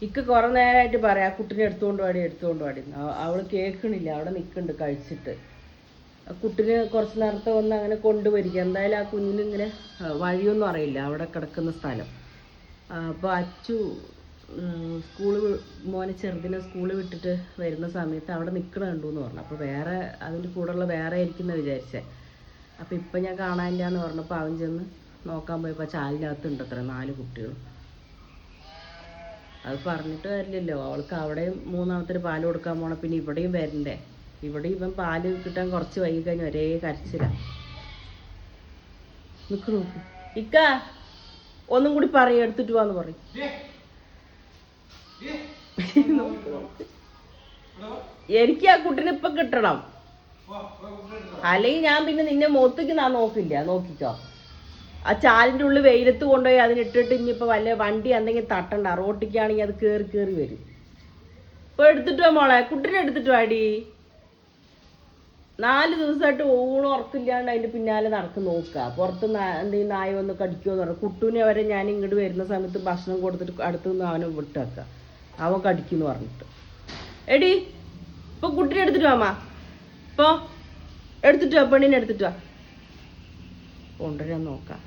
ഇക്ക് കുറെ നേരമായിട്ട് പറയാം കുട്ടിനെ എടുത്തുകൊണ്ട് പാടി അവള് കേൾക്കണില്ല, അവിടെ നിൽക്കുന്നുണ്ട് കഴിച്ചിട്ട്. കുട്ടിന് കുറച്ച് നേരത്തെ വന്ന് അങ്ങനെ കൊണ്ടുവരിക. എന്തായാലും ആ കുഞ്ഞിനിങ്ങനെ വഴിയൊന്നും അറിയില്ല, അവിടെ കിടക്കുന്ന സ്ഥലം. അപ്പോൾ അച്ചു മോനെ ചെറുതിനെ സ്കൂളിൽ വിട്ടിട്ട് വരുന്ന സമയത്ത് അവിടെ നിൽക്കണ കണ്ടു എന്ന് പറഞ്ഞു. അപ്പോൾ വേറെ അതിൻ്റെ കൂടെയുള്ള വേറെ ആയിരിക്കുന്ന വിചാരിച്ചേ. അപ്പോൾ ഇപ്പം ഞാൻ കാണാനില്ല എന്ന് പറഞ്ഞപ്പോൾ അവൻ ചെന്ന് നോക്കാൻ പോയപ്പോൾ ചാലിനകത്ത് ഉണ്ട് അത്ര 4 കുട്ടികളും. അത് പറഞ്ഞിട്ട് വരില്ലല്ലോ, അവൾക്ക് അവിടെയും 3ാമത്തെ പാല് കൊടുക്കാൻ പോണം, പിന്നെ ഇവിടെയും വരണ്ടേ. ഇവിടെ ഇവൻ പാല് കിട്ടാൻ കുറച്ച് വൈകി കഴിഞ്ഞ് ഒരേ കരച്ചില. നോക്ക് ഇക്ക ഒന്നും കൂടി പറയും, എടുത്തിട്ട് പോവാന്ന് പറയും. എനിക്ക് ആ കുട്ടിനെ ഇപ്പൊ കിട്ടണം, അല്ലെങ്കിൽ ഞാൻ പിന്നെ നിന്നെ മുഖത്തേക്ക് ഞാൻ നോക്കിക്കോ. ആ ചാലിന്റെ ഉള്ളിൽ വെയിലത്ത് കൊണ്ടുപോയി അതിനിട്ടിട്ട് ഇനിയിപ്പോ വല്ല വണ്ടി എന്തെങ്കിലും തട്ടണ്ട, റോട്ടിക്കാണെങ്കിൽ അത് കേറി വരും. ഇപ്പൊ എടുത്തിട്ടോ മോളെ, കുട്ടിനെ എടുത്തിട്ട് വാടി. 4 ദിവസമായിട്ട് ഊണും ഉറക്കില്ലാണ്ട് അതിന്റെ പിന്നാലെ നടക്കും നോക്കുക. പുറത്ത് എന്തെങ്കിലും നായ വന്ന് കടിക്കുമെന്ന് പറഞ്ഞു. കുട്ടൂനെ വരെ ഞാൻ ഇങ്ങോട്ട് വരുന്ന സമയത്ത് ഭക്ഷണം കൊടുത്തിട്ട് അടുത്ത് നിന്ന് അവനെ വിട്ടാക്കുക, അവൻ കടിക്കുമെന്ന് പറഞ്ഞിട്ട്. എടി ഇപ്പൊ കുട്ടിനെ എടുത്തിട്ട് വാ, ഇപ്പൊ എടുത്തിട്ട് വാ, പെണ്ണിനെ എടുത്തിട്ട് വാ, കൊണ്ടുവരാൻ നോക്കാം.